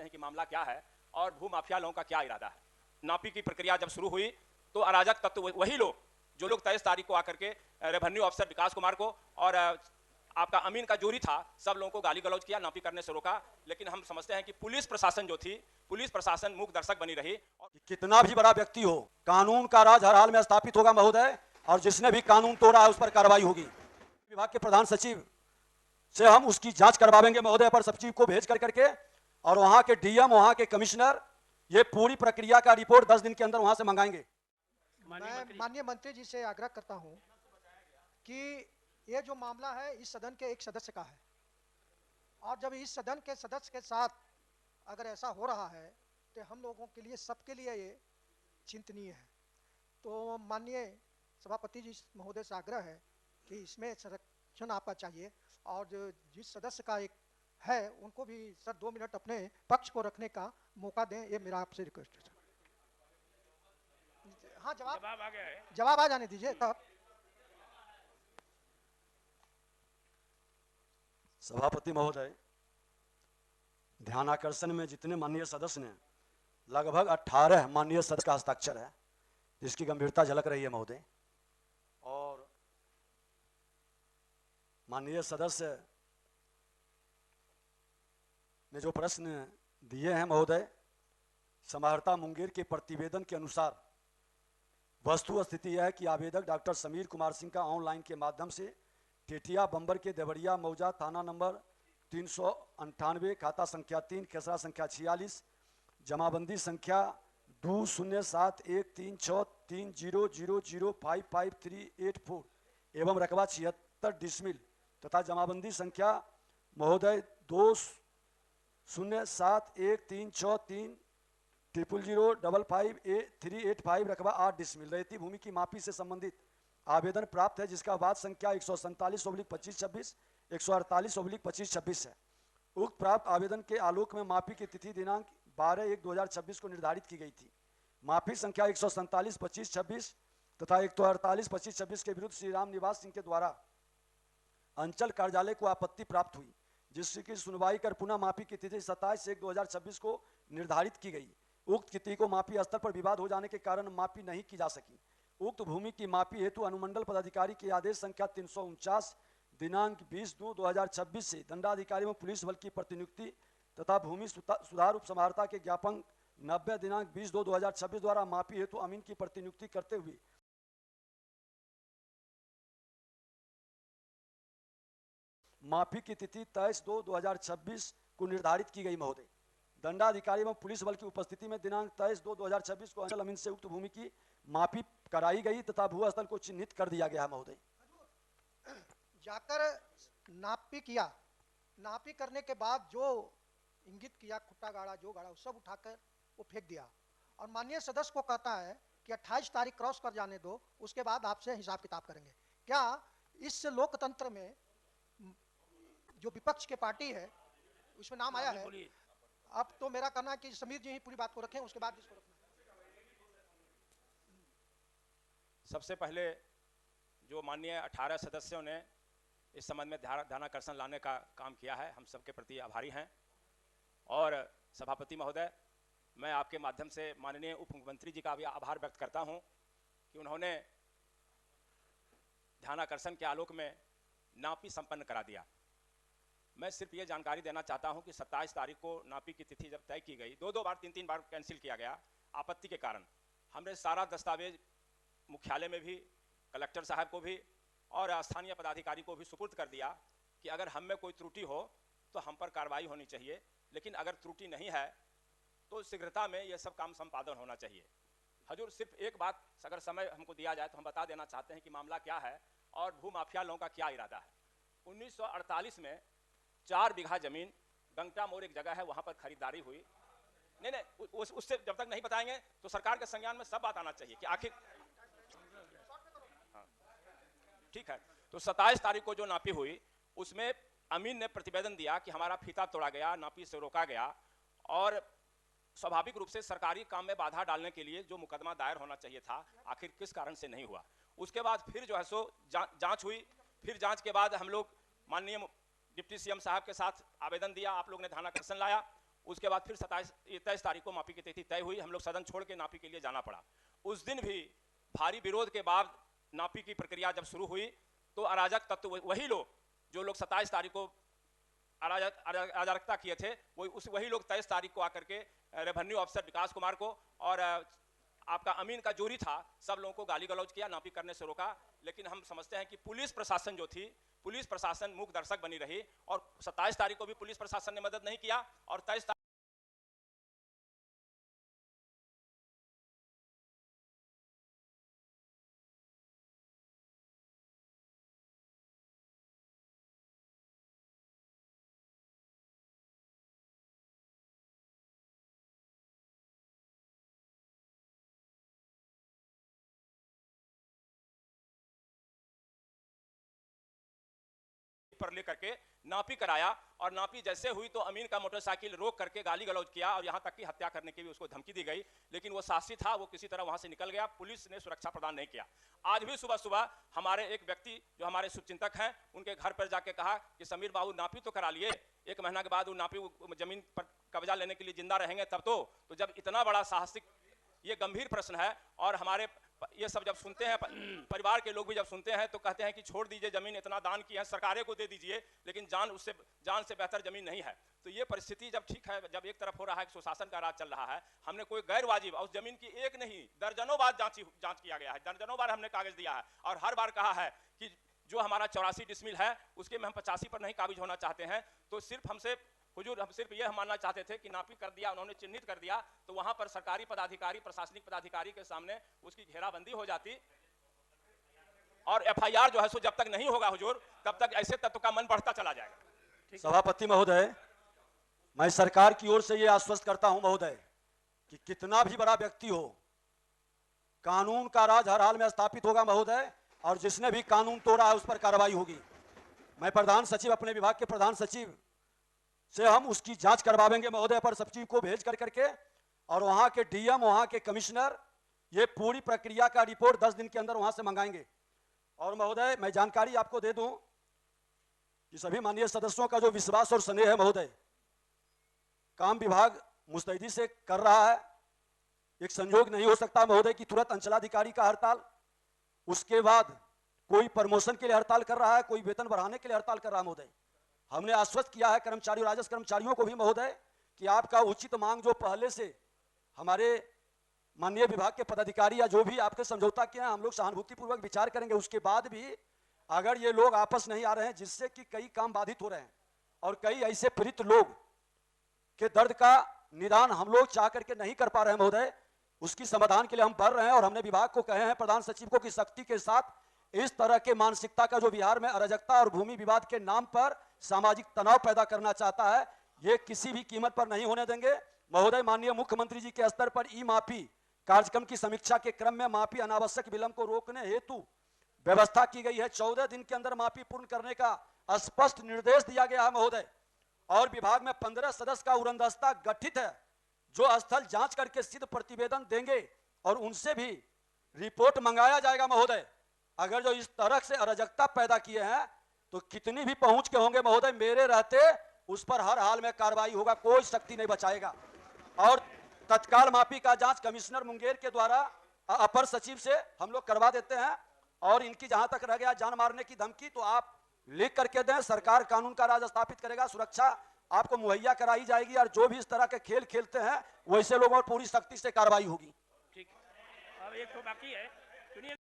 हैं कि मामला क्या है और भू माफिया लोगों का क्या इरादा है। नापी की प्रक्रिया जब शुरू हुई तो अराजक तत्व वही लोग जो लोग 23 तारीख को आकर के रेवेन्यू ऑफिसर विकास कुमार को और आपका अमीन का जोरी था, सब लोगों को गाली गलौज किया, नापी करने से रोका। लेकिन हम समझते हैं कि पुलिस प्रशासन जो थी, पुलिस प्रशासन मूक दर्शक बनी रही। और कितना भी बड़ा व्यक्ति हो, कानून का राज हर हाल में स्थापित होगा महोदय, और जिसने भी कानून तोड़ा है उस पर कार्रवाई होगी। विभाग के प्रधान सचिव से हम उसकी जांच करवाएंगे महोदय, पर सचिव को भेज करके, और वहां के डीएम, वहां के कमिश्नर, ये पूरी प्रक्रिया का रिपोर्ट 10 दिन के अंदर वहां से मंगाएंगे। मैं माननीय मंत्री जी से आग्रह करता हूं कि ये जो मामला है इस सदन के एक सदस्य का है, और जब इस सदन के सदस्य के साथ अगर ऐसा हो रहा है तो हम लोगों के लिए, सबके लिए ये चिंतनीय है। तो माननीय सभापति जी महोदय से आग्रह है कि इसमें संरक्षण आपका चाहिए, और जो जिस सदस्य का एक है उनको भी सर 2 मिनट अपने पक्ष को रखने का मौका दें, ये मेरा आपसे रिक्वेस्ट है। हाँ, जवाब आ गया है, जवाब आ जाने दीजिए तब। सभापति महोदय, ध्यानाकर्षण में जितने माननीय सदस्य ने, लगभग 18 माननीय सदस्य का हस्ताक्षर है, जिसकी गंभीरता झलक रही है महोदय। और माननीय सदस्य ने जो प्रश्न दिए हैं महोदय, समाहर्ता मुंगेर के प्रतिवेदन के अनुसार वस्तु स्थिति यह है कि आवेदक डॉक्टर समीर कुमार सिंह का ऑनलाइन के माध्यम से टेटिया बंबर के देवरिया मौजा थाना नंबर 398, खाता संख्या 3, खेसरा संख्या 46, जमाबंदी संख्या 20731630005538 एवं रकबा 76 डिसमिल तथा जमाबंदी संख्या महोदय 207363005555 रकबा 8 डिसमिल रहती भूमि की मापी से संबंधित आवेदन प्राप्त है, जिसका वाद संख्या 147/2526, 148/2526 है। उक्त प्राप्त आवेदन के आलोक में मापी की तिथि दिनांक 12/1/2026 को निर्धारित की गई थी। मापी संख्या 147/2526 तथा 148/2526 के विरुद्ध श्री राम निवास सिंह के द्वारा अंचल कार्यालय को आपत्ति प्राप्त हुई, जिसकी सुनवाई कर पुनः मापी की तिथि 27/1/2026 को निर्धारित की गई। उक्त तिथि को मापी स्तर पर विवाद हो जाने के कारण मापी नहीं की जा सकी। उक्त भूमि की मापी हेतु अनुमंडल पदाधिकारी के आदेश संख्या 349 दिनांक 20/2/2026 से दंडाधिकारी एवं पुलिस बल की प्रतिनियुक्ति तथा भूमि सुधार उप समाहर्ता के ज्ञापन 90 दिनांक 20/2/2026 द्वारा मापी हेतु अमीन की प्रतिनियुक्ति करते हुए मापी की तिथि 23/2/2026 को निर्धारित की गई महोदय। दंडाधिकारी एवं पुलिस बल की उपस्थिति में दिनांक 23/2/2026 को अंचल अमीन से उक्त भूमि की मापी कराई गई तथा भू स्थल को चिन्हित कर दिया गया महोदय। जाकर नापी किया, नापी करने के बाद जो इंगित किया, खुट्टा गाड़ा, जो गाड़ा, सब उठाकर वो फेंक दिया, और माननीय सदस्य को कहता है कि 28 तारीख क्रॉस कर जाने दो, उसके बाद आपसे हिसाब किताब करेंगे। क्या इस लोकतंत्र में जो विपक्ष के पार्टी है उसमें नाम आया है? अब तो मेरा कहना है कि समीर जी ही पूरी बात को रखें, उसके बाद इसको रखना। सबसे पहले जो माननीय 18 सदस्यों ने इस संबंध में ध्यानाकर्षण लाने का काम किया है, हम सबके प्रति आभारी हैं। और सभापति महोदय, मैं आपके माध्यम से माननीय उप मुख्यमंत्री जी का भी आभार व्यक्त करता हूं कि उन्होंने ध्यानाकर्षण के आलोक में नापी संपन्न करा दिया। मैं सिर्फ ये जानकारी देना चाहता हूं कि 27 तारीख को नापी की तिथि जब तय की गई, 2 बार 3 बार कैंसिल किया गया आपत्ति के कारण, हमने सारा दस्तावेज मुख्यालय में भी, कलेक्टर साहब को भी और स्थानीय पदाधिकारी को भी सुपुर्द कर दिया कि अगर हम में कोई त्रुटि हो तो हम पर कार्रवाई होनी चाहिए, लेकिन अगर त्रुटि नहीं है तो शीघ्रता में यह सब काम संपादन होना चाहिए। हजूर, सिर्फ एक बात अगर समय हमको दिया जाए तो हम बता देना चाहते हैं कि मामला क्या है और भू माफिया लोगों का क्या इरादा है। 1948 में 4 बीघा जमीन गंगटा मोड़ एक जगह है, वहां पर खरीदारी हुई। नहीं, उससे जब तक नहीं बताएंगे तो सरकार के संज्ञान में सब बात आना चाहिए कि आखिर ठीक है। तो 27 तारीख को जो नापी हुई उसमें अमीन ने प्रतिवेदन दिया कि हमारा फीता तोड़ा गया, नापी से रोका गया, और स्वाभाविक रूप से सरकारी काम में बाधा डालने के लिए जो मुकदमा दायर होना चाहिए था आखिर किस कारण से नहीं हुआ। उसके बाद फिर जो है सो जांच हुई। फिर जांच के बाद हम लोग माननीय डिप्टी सीएम साहब के साथ आवेदन दिया, आप लोग ने ध्यानाकर्षण लाया, उसके बाद फिर 23 तारीख को मापी की तिथि तय हुई, हम लोग सदन छोड़ के नापी के लिए जाना पड़ा। उस दिन भी भारी विरोध के बाद नापी की प्रक्रिया जब शुरू हुई तो अराजक तत्व वही लोग जो लोग 27 तारीख को अराजकता किए थे वही लोग 23 तारीख को आकर के रेवेन्यू अफसर विकास कुमार को और आपका अमीन का जोरी था, सब लोगों को गाली गलौज किया, नापी करने से रोका। लेकिन हम समझते हैं कि पुलिस प्रशासन जो थी, पुलिस प्रशासन मूक दर्शक बनी रही और 27 तारीख को भी पुलिस प्रशासन ने मदद नहीं किया और 23 पर लेकर के नापी कराया और नापी जैसे हुई तो अमीन का मोटरसाइकिल रोक करके गाली गलौज किया और यहां तक कि हत्या करने की भी उसको धमकी दी गई। लेकिन वो साहसी था, वो किसी तरह वहां से निकल गया, पुलिस ने सुरक्षा प्रदान नहीं किया। आज भी सुबह सुबह हमारे एक व्यक्ति जो हमारे शुभचिंतक हैं उनके घर पर जाके कहा कि समीर बाबू नापी तो करा लिए, 1 महीना के बाद वो नापी जमीन पर कब्जा लेने के लिए जिंदा रहेंगे तब तो जब इतना बड़ा साहसिक, ये गंभीर प्रश्न है। और हमारे ये सब जब सुनते हैं, परिवार के लोग भी जब सुनते हैं तो कहते हैं कि छोड़ दीजिए, जमीन इतना दान की है, सरकारें को दे दीजिए, लेकिन जान से बेहतर जमीन नहीं है। तो ये परिस्थिति जब ठीक है, जब एक तरफ हो रहा है कि सुशासन का राज चल रहा है, हमने कोई गैर वाजिब उस जमीन की एक नहीं दर्जनों बार जांच किया गया है, दर्जनों बार हमने कागज दिया है और हर बार कहा है कि जो हमारा 84 डिसमिल है उसके में हम 85 पर नहीं काबिज होना चाहते हैं। तो सिर्फ हमसे हुजूर हम सिर्फ यह मानना चाहते थे कि नापी कर दिया, उन्होंने चिन्हित कर दिया तो वहां पर सरकारी पदाधिकारी, प्रशासनिक पदाधिकारी के सामने उसकी घेराबंदी हो जाती और एफआईआर जो है सो जब तक नहीं होगा हुजूर तब तक ऐसे तत्व का मन बढ़ता चला जाएगा। सभापति महोदय, मैं सरकार की ओर से यह आश्वस्त करता हूं महोदय कि कितना भी बड़ा व्यक्ति हो, कानून का राज हर हाल में स्थापित होगा महोदय, और जिसने भी कानून तोड़ा है उस पर कार्रवाई होगी। मैं प्रधान सचिव, अपने विभाग के प्रधान सचिव से हम उसकी जांच करवाएंगे महोदय, पर सचिव को भेज करके और वहां के डीएम, वहां के कमिश्नर, ये पूरी प्रक्रिया का रिपोर्ट 10 दिन के अंदर वहां से मंगाएंगे। और महोदय मैं जानकारी आपको दे दूं कि सभी माननीय सदस्यों का जो विश्वास और स्नेह है महोदय, काम विभाग मुस्तैदी से कर रहा है। एक संयोग नहीं हो सकता महोदय कि तुरंत अंचलाधिकारी का हड़ताल, उसके बाद कोई प्रमोशन के लिए हड़ताल कर रहा है, कोई वेतन बढ़ाने के लिए हड़ताल कर रहा है महोदय। हमने आश्वस्त किया है कर्मचारियों, राजस्व कर्मचारियों को भी महोदय कि आपका उचित मांग जो पहले से हमारे माननीय विभाग के पदाधिकारी या जो भी आपके समझौता किए हैं, हम लोग सहानुभूतिपूर्वक विचार करेंगे। उसके बाद भी अगर ये लोग आपस नहीं आ रहे हैं, जिससे कि कई काम बाधित हो रहे हैं और कई ऐसे पीड़ित लोग के दर्द का निदान हम लोग चाह करके नहीं कर पा रहे हैं महोदय, उसकी समाधान के लिए हम बढ़ रहे हैं। और हमने विभाग को कहे हैं, प्रधान सचिव को, कि सख्ती के साथ इस तरह के मानसिकता का जो बिहार में अराजकता और भूमि विवाद के नाम पर सामाजिक तनाव पैदा करना चाहता है, ये किसी भी कीमत पर नहीं होने देंगे महोदय। माननीय मुख्यमंत्री जी के स्तर पर ई मापी कार्यक्रम की समीक्षा के क्रम में मापी अनावश्यक विलंब को रोकने हेतु व्यवस्था की गई है। 14 दिन के अंदर मापी पूर्ण करने का स्पष्ट निर्देश दिया गया है महोदय। और विभाग में 15 सदस्य का उड़नदस्ता गठित है जो स्थल जांच करके सिद्ध प्रतिवेदन देंगे और उनसे भी रिपोर्ट मंगाया जाएगा महोदय। अगर जो इस तरह से अराजकता पैदा किए हैं तो कितनी भी पहुंच के होंगे महोदय, मेरे रहते उस पर हर हाल में कार्रवाई होगा, कोई शक्ति नहीं बचाएगा। और तत्काल मापी का जांच कमिश्नर मुंगेर के द्वारा अपर सचिव से हम लोग करवा देते हैं। और इनकी जहां तक रह गया जान मारने की धमकी, तो आप लिख करके दें, सरकार कानून का राज स्थापित करेगा, सुरक्षा आपको मुहैया कराई जाएगी और जो भी इस तरह के खेल खेलते हैं वैसे लोगों पर पूरी सख्ती से कार्रवाई होगी। ठीक है, अब एक तो बाकी है, सुनिए।